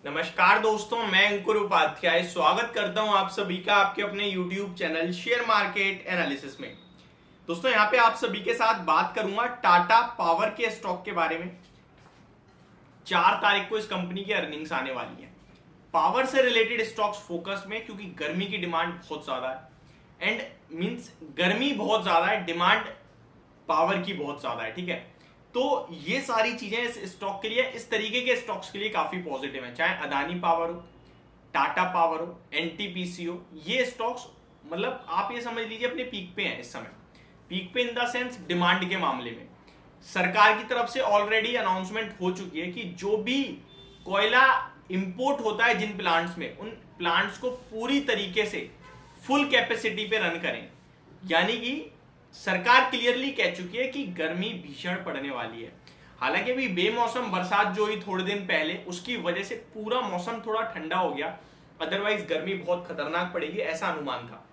नमस्कार दोस्तों, मैं अंकुर उपाध्याय स्वागत करता हूं आप सभी का आपके अपने YouTube channel share market analysis में। दोस्तों यहां पे आप सभी के साथ बात करूंगा टाटा पावर के स्टॉक के बारे में। 4 तारीख को इस कंपनी की अर्निंग्स आने वाली है। पावर से रिलेटेड स्टॉक्स फोकस में, क्योंकि गर्मी की डिमांड बहुत ज्यादा है एंड मींस गर्मी बहुत ज्यादा है, डिमांड पावर की बहुत ज्यादा है। ठीक है, तो ये सारी चीजें इस स्टॉक के लिए, इस तरीके के स्टॉक्स के लिए काफी पॉजिटिव है। चाहे अदानी पावर हो, टाटा पावर हो, एनटीपीसी हो, ये स्टॉक्स मतलब आप ये समझ लीजिए अपने पीक पे हैं इस समय। पीक पे इन द सेंस डिमांड के मामले में सरकार की तरफ से ऑलरेडी अनाउंसमेंट हो चुकी है कि जो भी कोयला इंपोर्ट होता है जिन प्लांट्स में, उन प्लांट्स को पूरी तरीके से फुल कैपेसिटी पे रन करें। यानी कि सरकार क्लियरली कह चुकी है कि गर्मी भीषण पड़ने वाली है। हालांकि अभी बेमौसम बरसात जो हुई थोड़े दिन पहले, उसकी वजह से पूरा मौसम थोड़ा ठंडा हो गया, अदरवाइज गर्मी बहुत खतरनाक पड़ेगी ऐसा अनुमान था।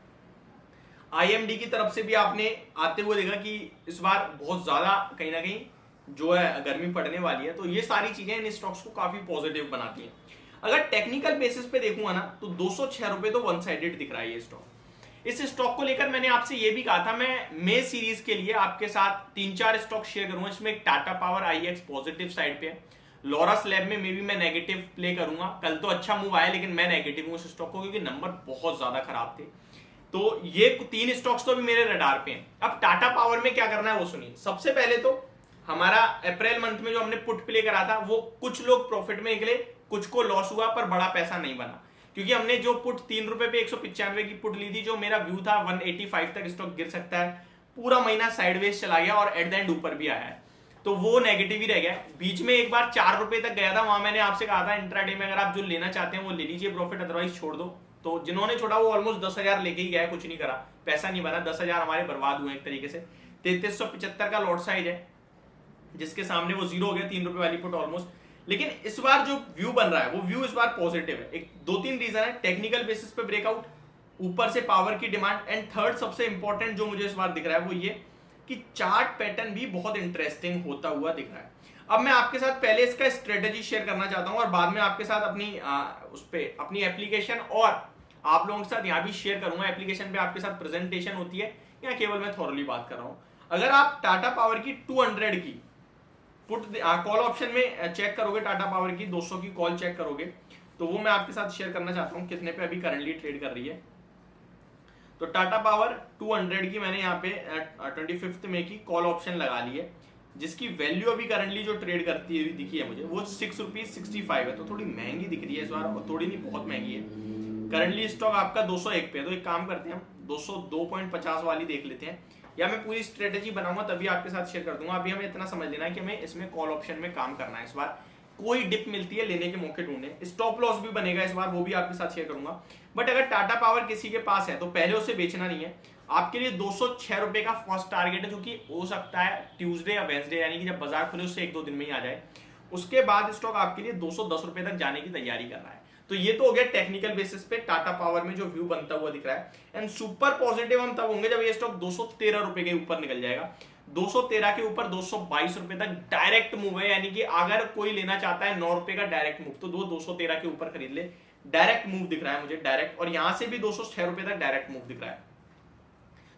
आईएमडी की तरफ से भी आपने आते हुए देखा कि इस बार बहुत ज्यादा कहीं ना कहीं जो है गर्मी पड़ने वाली है। तो ये सारी चीजें इन स्टॉक्स को काफी पॉजिटिव बनाती हैं। अगर टेक्निकल बेसिस पे देखूंगा ना तो 206 रुपए तो वन साइडेड दिख रहा है ये स्टॉक। इस स्टॉक को लेकर मैंने आपसे ये भी कहा था मैं मे सीरीज के लिए आपके साथ 3-4 स्टॉक शेयर करूंगा। इसमें एक टाटा पावर आईएक्स पॉजिटिव साइड पे है, लॉरस लैब में मे भी मैं नेगेटिव प्ले करूंगा। कल तो अच्छा मूव आया लेकिन मैं नेगेटिव हूं उस स्टॉक को, क्योंकि नंबर बहुत ज्यादा खराब थे। तो ये 3 स्टॉक्स तो अभी मेरे रडार पे हैं। अब टाटा पावर में क्या करना है वो सुनिए। सबसे पहले तो हमारा अप्रैल मंथ में जो हमने पुट प्ले करा था वो कुछ लोग प्रॉफिट में निकले, कुछ को लॉस हुआ, पर बड़ा पैसा नहीं बना, क्योंकि हमने जो पुट 3 रुपए पे 195 की पुट ली थी, जो मेरा व्यू था 185 तक स्टॉक गिर सकता है, पूरा महीना साइडवेज चला गया और एट द एंड ऊपर भी आया है, तो वो नेगेटिव ही रह गया। बीच में एक बार 4 रुपए तक गया था, वहां मैंने आपसे कहा था इंट्राडे में अगर आप जो लेना चाहते हैं वो ले लीजिए प्रॉफिट, अदरवाइज छोड़ दो। तो जिन्होंने छोड़ा वो ऑलमोस्ट 10,000 लेके ही गया, कुछ नहीं करा, पैसा नहीं बना, 10,000 हमारे बर्बाद हुए एक तरीके से। 3375 का लॉट साइज है जिसके सामने वो जीरो हो गया, 3 रुपए वाली पुट ऑलमोस्ट। लेकिन इस बार जो व्यू बन रहा है वो व्यू इस बार पॉजिटिव है। एक 2-3 रीजन है। टेक्निकल बेसिस पे ब्रेकआउट, ऊपर से पावर की डिमांड, एंड थर्ड सबसे इंपॉर्टेंट जो मुझे इस बार दिख रहा है वो ये कि चार्ट पैटर्न भी बहुत इंटरेस्टिंग होता हुआ दिख रहा है। अब मैं आपके साथ पहले इसका स्ट्रेटेजी शेयर करना चाहता हूं और बाद में आपके साथ उस पे अपनी एप्लीकेशन और आप लोगों के साथ यहाँ भी शेयर करूंगा। एप्लीकेशन पे आपके साथ प्रेजेंटेशन होती है, या केवल मैं थॉरली बात कर रहा हूं। अगर आप टाटा पावर की 200 की पुट कॉल ऑप्शन में चेक करोगे, टाटा पावर की 200 की कॉल चेक करोगे, तो वो मैं आपके साथ शेयर करना चाहता हूं कितने पे अभी करंटली ट्रेड कर रही है। तो टाटा पावर 200 की मैंने यहाँ पे 25 मई की कॉल ऑप्शन लगा ली है, जिसकी वैल्यू अभी करंटली जो ट्रेड करती हुई दिखी है मुझे वो 6.65 है। तो थोड़ी महंगी दिख रही है इस बार, और थोड़ी नहीं बहुत महंगी है। करंटली स्टॉक आपका 201 पे है। तो एक काम करते हैं, हम 202.50 वाली देख लेते हैं, या मैं पूरी स्ट्रेटेजी बनाऊंगा तभी आपके साथ शेयर कर दूंगा। अभी हमें इतना समझ लेना है कि हमें इसमें कॉल ऑप्शन में काम करना है। इस बार कोई डिप मिलती है लेने के मौके ढूंढे, स्टॉप लॉस भी बनेगा इस बार, वो भी आपके साथ शेयर करूंगा। बट अगर टाटा पावर किसी के पास है तो पहले उसे बेचना नहीं है। आपके लिए 206 रुपए का फर्स्ट टारगेट है, जो कि हो सकता है ट्यूसडे या वेंसडे, यानी कि जब बाजार खुले उससे 1-2 दिन में ही आ जाए। उसके बाद स्टॉक आपके लिए 210 रुपए तक जाने की तैयारी कर रहा है। तो ये तो हो गया टेक्निकल बेसिस पे टाटा पावर में जो व्यू बनता हुआ दिख रहा है। एंड सुपर पॉजिटिव हम तब होंगे जब ये स्टॉक 213 रुपए के ऊपर निकल जाएगा। 213 के ऊपर 222 रुपए तक डायरेक्ट मूव है, यानी कि अगर कोई लेना चाहता है 9 रुपए का डायरेक्ट मूव तो 213 के ऊपर खरीद ले। डायरेक्ट मूव दिख रहा है मुझे, डायरेक्ट, और यहां से भी 206 रुपए तक डायरेक्ट मूव दिख रहा है।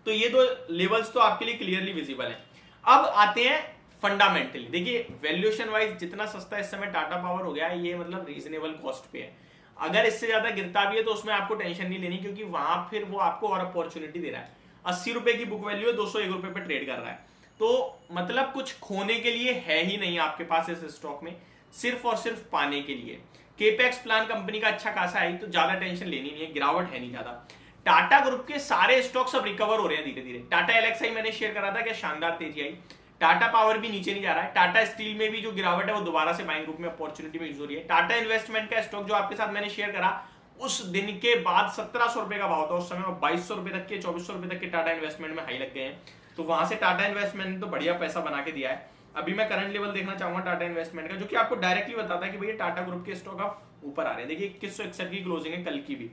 तो ये दो लेवल्स तो आपके लिए क्लियरली विजिबल है। अब आते हैं फंडामेंटली। देखिए वैल्यूएशन वाइज जितना सस्ता इस समय टाटा पावर हो गया है, ये मतलब रीजनेबल कॉस्ट पे है। अगर इससे ज्यादा गिरता भी है तो उसमें आपको टेंशन नहीं लेनी, क्योंकि वहां फिर वो आपको और अपॉर्चुनिटी दे रहा है। 80 रुपए की बुक वैल्यू है, 201 रुपए पे ट्रेड कर रहा है, तो मतलब कुछ खोने के लिए है ही नहीं आपके पास इस स्टॉक में, सिर्फ और सिर्फ पाने के लिए। केपेक्स प्लान कंपनी का अच्छा खासा है, तो ज्यादा टेंशन लेनी नहीं है, गिरावट है नहीं ज्यादा। टाटा ग्रुप के सारे स्टॉक्स अब रिकवर हो रहे हैं धीरे धीरे। टाटा एलेक्साई मैंने शेयर करा था कि शानदार तेजी आई। टाटा पावर भी नीचे नहीं जा रहा है। टाटा स्टील में भी जो गिरावट है वो दोबारा से बाइंग ग्रुप में अपॉर्चुनिटी में यूज हो रही है। टाटा इन्वेस्टमेंट का स्टॉक जो आपके साथ मैंने शेयर करा, उस दिन के बाद 1700 रुपए का भाव था उस समय, और 2200 रुपए तक के 2400 रुपए तक के टाटा इन्वेस्टमेंट में हाई लग गए हैं। तो वहां से टाटा इन्वेस्टमेंट ने तो बढ़िया पैसा बना के दिया है। अभी मैं करंट लेवल देखना चाहूंगा टाटा इन्वेस्टमेंट का, जो कि आपको डायरेक्टली बताता है कि भैया टाटा ग्रुप के स्टॉक अब ऊपर आ रहे हैं। देखिए 2161 की क्लोजिंग है कल की भी।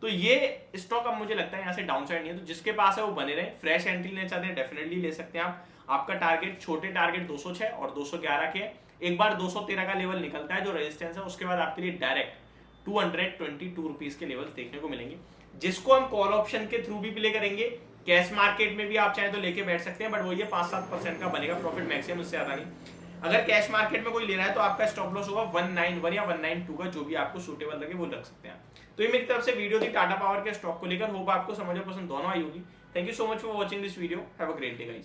तो ये स्टॉक अब मुझे लगता है यहाँ से डाउन साइड नहीं है, तो जिसके पास है वो बने रहे। फ्रेश एंट्री लेना चाहते हैं डेफिनेटली ले सकते हैं आप। आपका टारगेट, छोटे टारगेट 206 और 211 के, एक बार 213 का लेवल निकलता है जो रेजिस्टेंस है, उसके बाद आपके लिए डायरेक्ट 222 रुपीज के लेवल्स देखने को मिलेंगे, जिसको हम कॉल ऑप्शन के थ्रू भी प्ले करेंगे। कैश मार्केट में भी आप चाहे तो लेके बैठ सकते हैं, बट वो ये 5-7% का बनेगा प्रॉफिट मैक्सिमम, इससे ज्यादा नहीं। अगर कैश मार्केट में कोई ले रहा है तो आपका स्टॉप लॉस होगा 191 या 192 का, जो भी आपको सूटेबल लगे वो रख सकते हैं। तो ये मेरी तरफ से वीडियो थी टाटा पावर के स्टॉक को लेकर। होप आपको समझ और पसंद दोनों आई होगी। Thank you so much for watching this video. Have a great day guys.